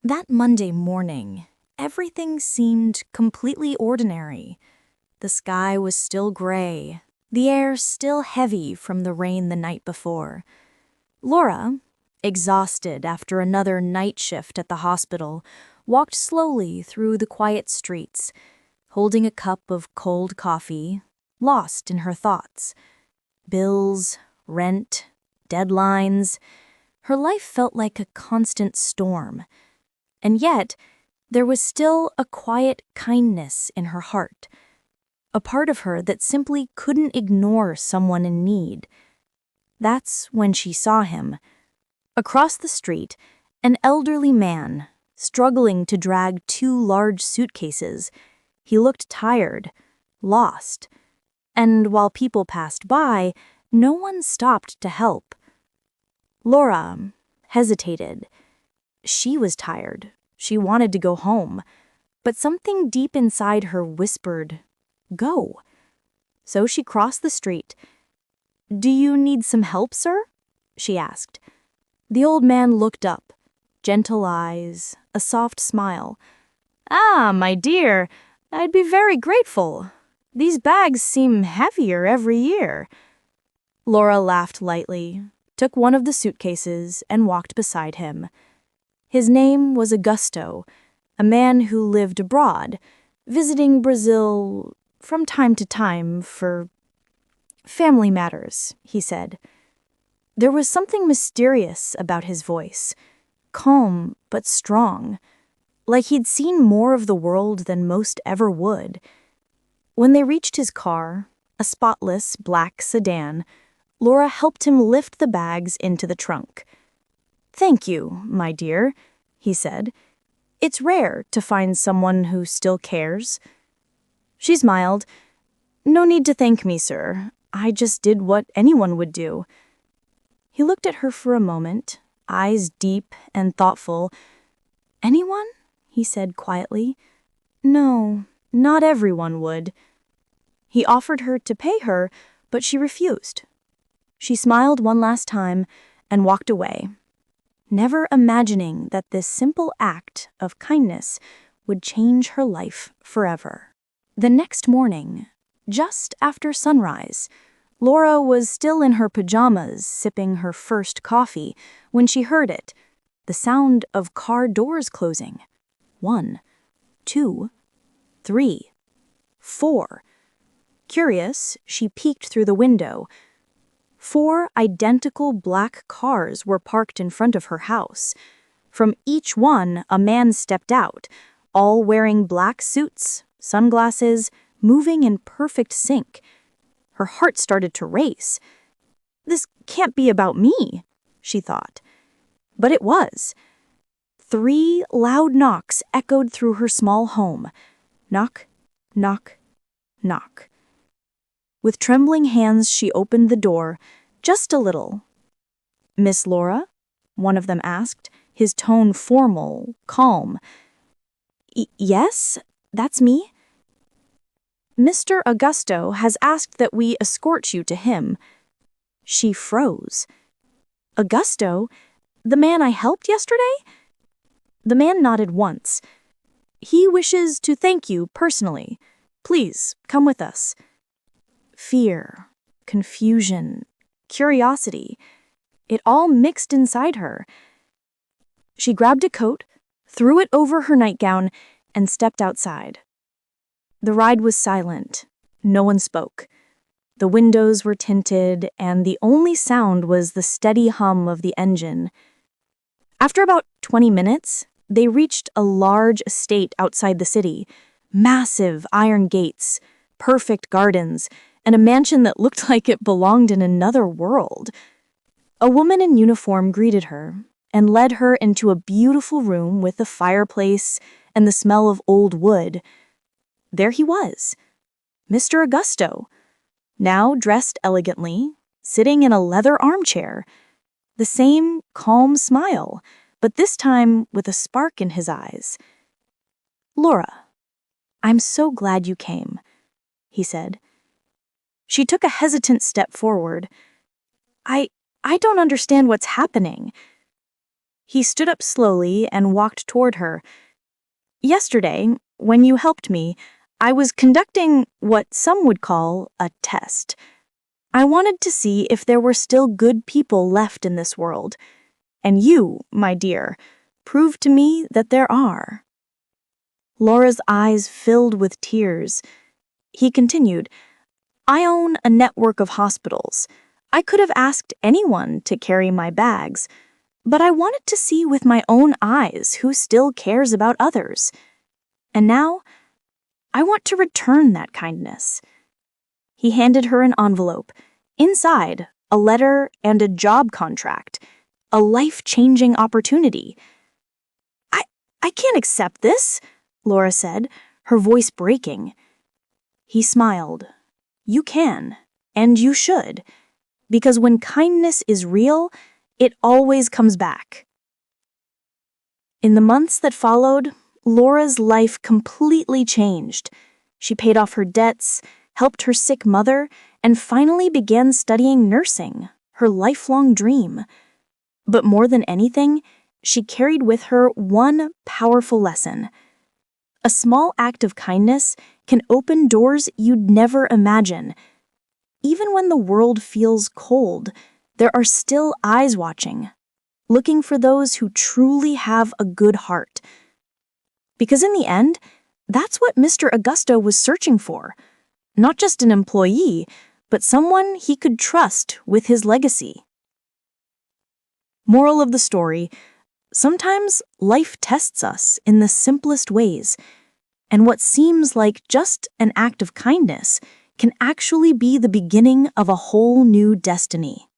That Monday morning, everything seemed completely ordinary. The sky was still gray, the air still heavy from the rain the night before. Laura, exhausted after another night shift at the hospital, walked slowly through the quiet streets, holding a cup of cold coffee, lost in her thoughts. Bills, rent, deadlines. Her life felt like a constant storm. And yet, there was still a quiet kindness in her heart, a part of her that simply couldn't ignore someone in need. That's when she saw him. Across the street, an elderly man, struggling to drag two large suitcases. He looked tired, lost, and while people passed by, no one stopped to help. Laura hesitated. She was tired. She wanted to go home. But something deep inside her whispered, "Go." So she crossed the street. "Do you need some help, sir?" she asked. The old man looked up, gentle eyes, a soft smile. "Ah, my dear, I'd be very grateful. These bags seem heavier every year." Laura laughed lightly, took one of the suitcases, and walked beside him. His name was Augusto, a man who lived abroad, visiting Brazil from time to time for family matters, he said. There was something mysterious about his voice, calm but strong, like he'd seen more of the world than most ever would. When they reached his car, a spotless black sedan, Laura helped him lift the bags into the trunk. "Thank you, my dear," he said. "It's rare to find someone who still cares." She smiled. "No need to thank me, sir. I just did what anyone would do." He looked at her for a moment, eyes deep and thoughtful. "Anyone?" he said quietly. "No, not everyone would." He offered her to pay her, but she refused. She smiled one last time and walked away, never imagining that this simple act of kindness would change her life forever. The next morning, just after sunrise, Laura was still in her pajamas sipping her first coffee when she heard it, the sound of car doors closing. 1, 2, 3, 4. Curious, she peeked through the window. 4 identical black cars were parked in front of her house. From each one, a man stepped out, all wearing black suits, sunglasses, moving in perfect sync. Her heart started to race. "This can't be about me," she thought. But it was. 3 loud knocks echoed through her small home. Knock, knock, knock. With trembling hands, she opened the door, just a little. "Miss Laura?" one of them asked, his tone formal, calm. Yes, that's me." "Mr. Augusto has asked that we escort you to him." She froze. "Augusto? The man I helped yesterday?" The man nodded once. "He wishes to thank you personally. Please, come with us." Fear, confusion, curiosity, it all mixed inside her. She grabbed a coat, threw it over her nightgown, and stepped outside. The ride was silent. No one spoke. The windows were tinted, and the only sound was the steady hum of the engine. After about 20 minutes, they reached a large estate outside the city. Massive iron gates, perfect gardens, and a mansion that looked like it belonged in another world. A woman in uniform greeted her and led her into a beautiful room with a fireplace and the smell of old wood. There he was, Mr. Augusto, now dressed elegantly, sitting in a leather armchair. The same calm smile, but this time with a spark in his eyes. "Laura, I'm so glad you came," he said. She took a hesitant step forward. I don't understand what's happening." He stood up slowly and walked toward her. Yesterday, when you helped me, I was conducting what some would call a test. I wanted to see if there were still good people left in this world. And you, my dear, proved to me that there are. Laura's eyes filled with tears. He continued, I own a network of hospitals. I could have asked anyone to carry my bags, but I wanted to see with my own eyes who still cares about others. And now, I want to return that kindness. He handed her an envelope. Inside, a letter and a job contract. A life-changing opportunity. I can't accept this, Laura said, her voice breaking. He smiled. You can, and you should, because when kindness is real, it always comes back. In the months that followed, Laura's life completely changed. She paid off her debts, helped her sick mother, and finally began studying nursing, her lifelong dream. But more than anything, she carried with her one powerful lesson. A small act of kindness can open doors you'd never imagine. Even when the world feels cold, there are still eyes watching, looking for those who truly have a good heart. Because in the end, that's what Mr. Augusto was searching for. Not just an employee, but someone he could trust with his legacy. Moral of the story, sometimes life tests us in the simplest ways, and what seems like just an act of kindness can actually be the beginning of a whole new destiny.